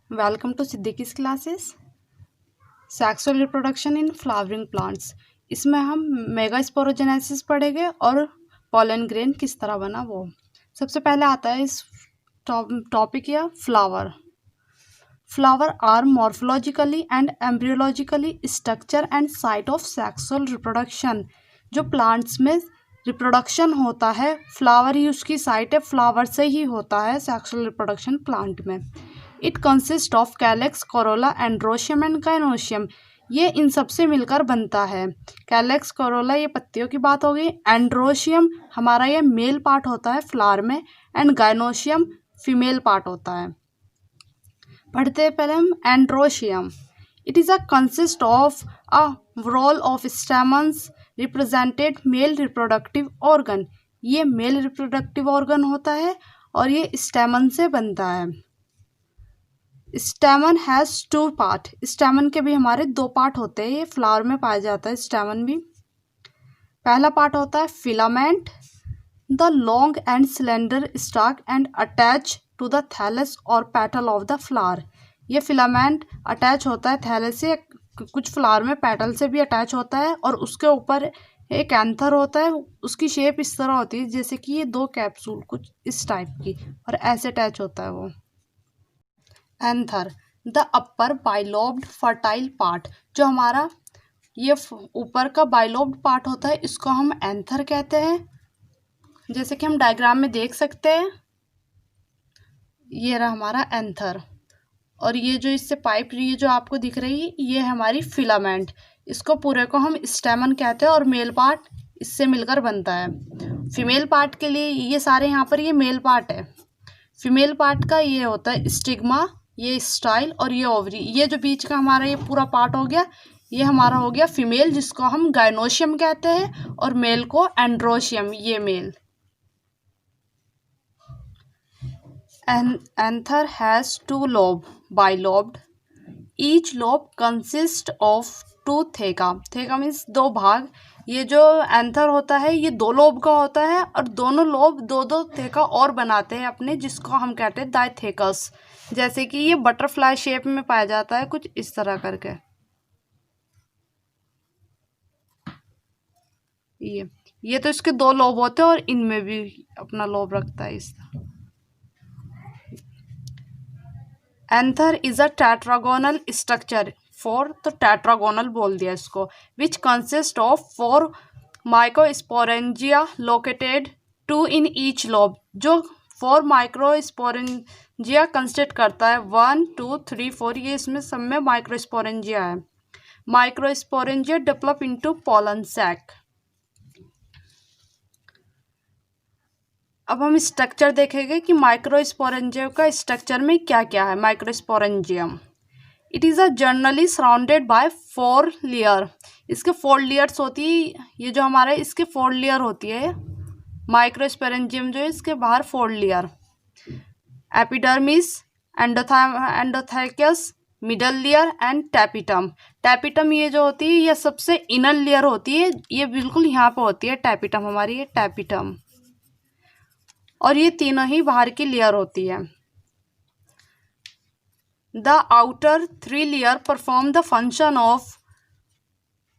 Welcome to Siddiqui's classes. Sexual reproduction in flowering plants. इसमें हम megasporogenesis पढ़ेंगे और पॉलन ग्रेन किस तरह बना वो। सबसे पहले आता है इस टॉपिक या flower. Flower are morphologically and embryologically structure and site of sexual reproduction. जो प्लांट्स में रिप्रोडक्शन होता है, फ्लावर ही उसकी साइट है, फ्लावर से ही होता है सेक्सुअल रिप्रोडक्शन प्लांट में। It consist of calyx, Corolla, androecium and gynoecium. ये इन सब से मिलकर बनता है। कैलेक्स, कोरोला ये पत्तियों की बात हो गई। एंड्रोशियम हमारा ये मेल पार्ट होता है फ्लावर में, एंड गाइनोशियम फीमेल पार्ट होता है। पढ़ते हैं पहले हम androecium. It is a consist of a role of stamens represented male reproductive organ. ये मेल रिप्रोडक्टिव ऑर्गन होता है और ये स्टेमन से बनता है। स्टेमन हैज़ 2 पार्ट। स्टेमन के भी हमारे 2 पार्ट होते हैं। ये फ्लावर में पाया जाता है स्टेमन भी। पहला पार्ट होता है filament, the long and cylinder stock and attach to the thallus और पेटल ऑफ द फ्लावर। ये फिलामेंट अटैच होता है थैलस से, कुछ फ्लावर में पेटल से भी अटैच होता है, और उसके ऊपर एक एंथर होता है। उसकी शेप इस तरह होती है जैसे कि ये 2 कैप्सूल कुछ इस टाइप की, और ऐसे अटैच होता है वो। Anther, the upper bilobed fertile part. जो हमारा ये ऊपर का बाइलोब्ड पार्ट होता है, इसको हम एंथर कहते हैं। जैसे कि हम डायग्राम में देख सकते हैं, ये रहा हमारा एंथर, और ये जो इससे पाइप ये जो आपको दिख रही है, ये है हमारी फिलामेंट। इसको पूरे को हम स्टेमन कहते हैं, और मेल पार्ट इससे मिलकर बनता है। फीमेल पार्ट के लिए ये सारे यहाँ पर ये मेल पार्ट है। फीमेल पार्ट का ये होता है स्टिग्मा, ये स्टाइल, और ये ओवरी। ये जो बीच का हमारा ये पूरा पार्ट हो गया, ये हमारा हो गया फीमेल, जिसको हम गाइनोशियम कहते हैं, और मेल को एंड्रोशियम, ये male. Anther has 2 lobe, bilobed. Each lobe consist of 2 theca. Theca means 2 भाग। ये जो एंथर होता है ये 2 लोब का होता है, और दोनों लोब 2-2 थेका और बनाते हैं अपने, जिसको हम कहते हैं डाइथेकस। जैसे कि ये बटरफ्लाई शेप में पाया जाता है, कुछ इस तरह करके। ये तो इसके 2 लोब होते हैं, और इनमें भी अपना लोब रखता है इस तरह। Anther is a tetragonal structure, 4 तो टेट्रागोनल बोल दिया इसको, which consist of 4 microsporangia located 2 in each lobe. जो 4 माइक्रोस्पोरेंजिया कंसिस्ट करता है, 1 2 3 4, ये इसमें सब में माइक्रोस्पोरेंजिया है। Microsporangia develop into pollen sac. अब हम स्ट्रक्चर देखेंगे कि माइक्रोस्पोरेंजियम का स्ट्रक्चर में क्या क्या है। Microsporangium, it is a generally surrounded by 4 layer. इसके 4 लेयर्स होती है। ये जो हमारा इसके 4 लेयर होती है। माइक्रोस्पोरेंजियम जो है इसके बाहर 4 layer, epidermis, endothecium, middle layer and tapetum. Tapetum ये जो होती है ये सबसे इनर लेयर होती है, ये बिल्कुल यहाँ पे होती है टैपिटम हमारी, ये टैपिटम, और ये तीनों ही बाहर की लेयर होती है। The outer 3 layer perform the function of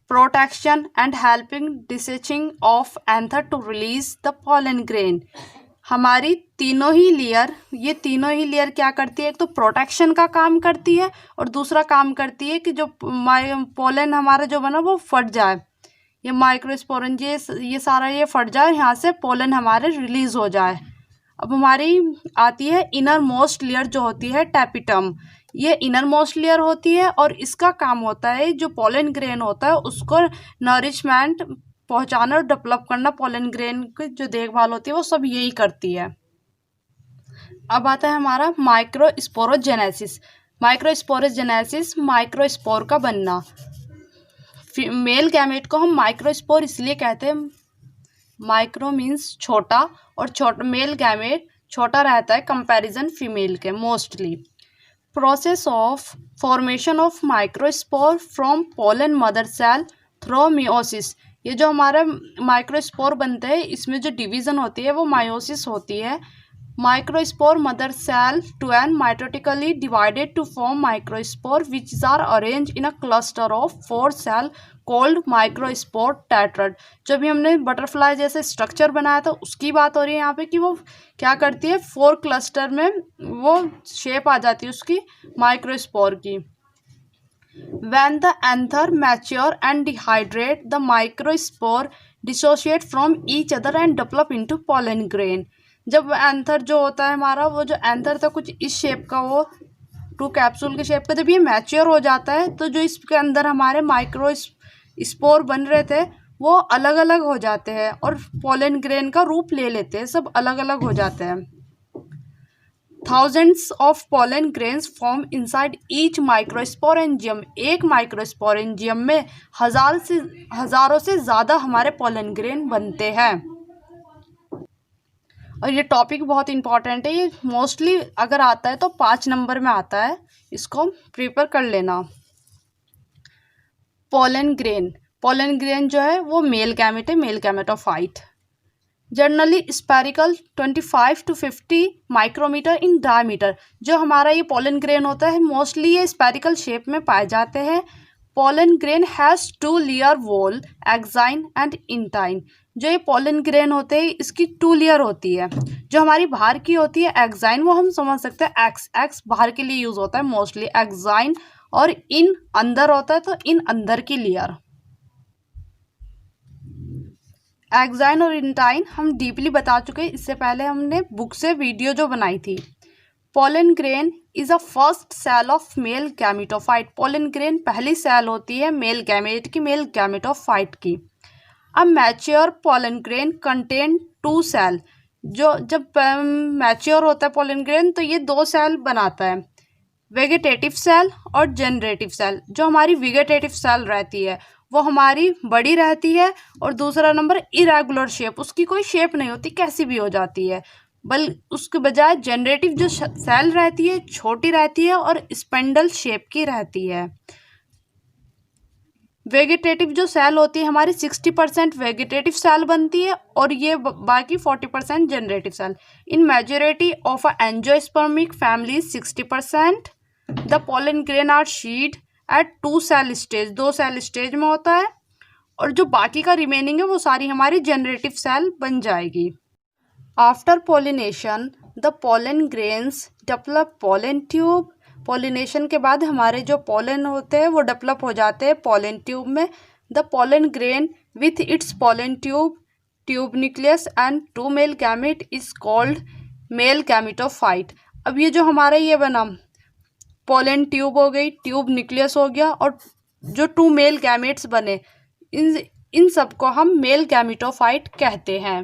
protection and helping dehiscing of anther to release the pollen grain. हमारी तीनों ही लेयर, ये तीनों ही लेयर क्या करती है, एक तो प्रोटेक्शन का काम करती है, और दूसरा काम करती है कि जो पोलन हमारा जो बना वो फट जाए, ये माइक्रोस्पोरेंजिया ये सारा ये फट जाए, यहाँ से पोलन हमारे रिलीज हो जाए। अब हमारी आती है इनर मोस्ट लेयर जो होती है टैपिटम। ये इनर मोस्ट लेयर होती है, और इसका काम होता है जो पोलन ग्रेन होता है उसको नरिशमेंट पहुंचाना और डेवलप करना। पोलन ग्रेन की जो देखभाल होती है वो सब यही करती है। अब आता है हमारा माइक्रोस्पोरोजेनेसिस। माइक्रोस्पोरोजेनेसिस, माइक्रोस्पोर का बनना। मेल गैमेट को हम माइक्रोस्पोर इसलिए कहते हैं, माइक्रो मीन्स छोटा, और छोटा मेल गैमेट छोटा रहता है कंपैरिजन फीमेल के mostly. Process of formation of microspore from pollen mother cell through meiosis. ये जो हमारे माइक्रोस्पोर बनते हैं इसमें जो डिवीज़न होती है वो मायोसिस होती है। Microspore mother cell to an mitotically divided to form microspore which are arranged in a cluster of 4 cell called microspore tetrad। जब भी हमने बटरफ्लाई जैसे स्ट्रक्चर बनाया था उसकी बात हो रही है यहाँ पे कि वो क्या करती है, 4 क्लस्टर में वो शेप आ जाती है उसकी माइक्रोस्पोर की। When the anther mature and dehydrate, the microspore dissociate from each other and develop into pollen grain। जब एंथर जो होता है हमारा, वो जो एंथर था कुछ इस शेप का, वो 2 कैप्सूल के शेप का, जब ये मैच्योर हो जाता है तो जो इसके अंदर हमारे माइक्रो स्पोर बन रहे थे वो अलग अलग हो जाते हैं और पोलन ग्रेन का रूप ले लेते हैं, सब अलग अलग हो जाते हैं। Thousands of pollen grains form inside each microsporangium। एक माइक्रोस्पोरेंजियम में हजारों से ज़्यादा हमारे पोलन ग्रेन बनते हैं। और ये टॉपिक बहुत इंपॉर्टेंट है, ये मोस्टली अगर आता है तो 5 नंबर में आता है, इसको प्रिपेयर कर लेना। पोलन ग्रेन जो है वो मेल गैमेट है, male gametophyte. Generally spherical 25 to 50 micrometre in diameter. जो हमारा ये पोलन ग्रेन होता है मोस्टली ये स्पेरिकल शेप में पाए जाते हैं। Pollen grain has 2 layer wall, exine and intine. जो ये पोलन ग्रेन होते हैं इसकी 2 लेयर होती है। जो हमारी बाहर की होती है एक्साइन, वो हम समझ सकते हैं एक्स बाहर के लिए यूज़ होता है मोस्टली एक्साइन, और इन अंदर होता है तो इन अंदर की लेयर। एक्साइन और इंटाइन हम डीपली बता चुके हैं, इससे पहले हमने बुक से वीडियो जो बनाई थी। Pollen grain is a first cell of male gametophyte. Pollen grain पहली सेल होती है मेल गैमेट की, मेल गैमेटोफाइट की। A mature pollen grain contain 2 cell. जो जब मैच्योर होता है पोलन ग्रेन तो ये 2 सेल बनाता है, वेजिटेटिव सेल और जनरेटिव सेल। जो हमारी वेजिटेटिव सेल रहती है वो हमारी बड़ी रहती है, और दूसरा नंबर इरेगुलर शेप, उसकी कोई शेप नहीं होती, कैसी भी हो जाती है। उसके बजाय जनरेटिव जो सेल रहती है छोटी रहती है और स्पेंडल शेप की रहती है। वेजिटेटिव जो सेल होती है हमारी 60% वेजिटेटिव सेल बनती है और ये बाकी 40% generative cell. In majority of angiospermic family 60% the pollen grain are shed at 2 cell stage. 2 cell stage में होता है, और जो बाकी का रिमेनिंग है वो सारी हमारी जनरेटिव सेल बन जाएगी। After pollination the pollen grains develop pollen tube. Pollination के बाद हमारे जो पोलन होते हैं वो डेवलप हो जाते हैं पोलन ट्यूब में। The pollen grain with its pollen tube nucleus and 2 male gamete is called male gametophyte. अब ये जो हमारा ये बना पोलन ट्यूब हो गई, ट्यूब न्यूक्लियस हो गया, और जो 2 मेल गैमेट्स बने, इन सब को हम मेल गैमेटोफाइट कहते हैं।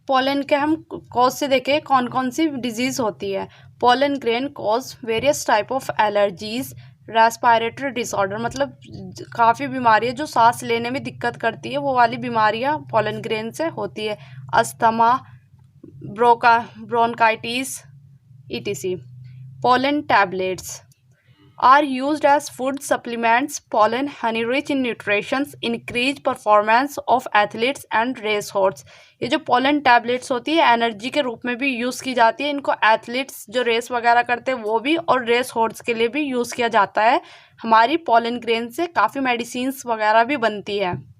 पोलन के हम कॉज से देखें कौन कौन सी डिजीज होती है। Pollen grain cause various type of allergies, respiratory disorder, मतलब काफ़ी बीमारियाँ जो सांस लेने में दिक्कत करती है वो वाली बीमारियाँ पोलन ग्रेन से होती है। Asthma, bronchitis etc। Pollen tablets are used as food supplements. Pollen, honey rich in nutrients, increase performance of athletes and race horse। ये जो पोलन टैबलेट्स होती है एनर्जी के रूप में भी यूज़ की जाती है। इनको एथलीट्स जो रेस वगैरह करते हैं वो भी, और रेस हॉर्स के लिए भी यूज़ किया जाता है। हमारी पोलन ग्रेन से काफ़ी मेडिसिन्स वगैरह भी बनती है।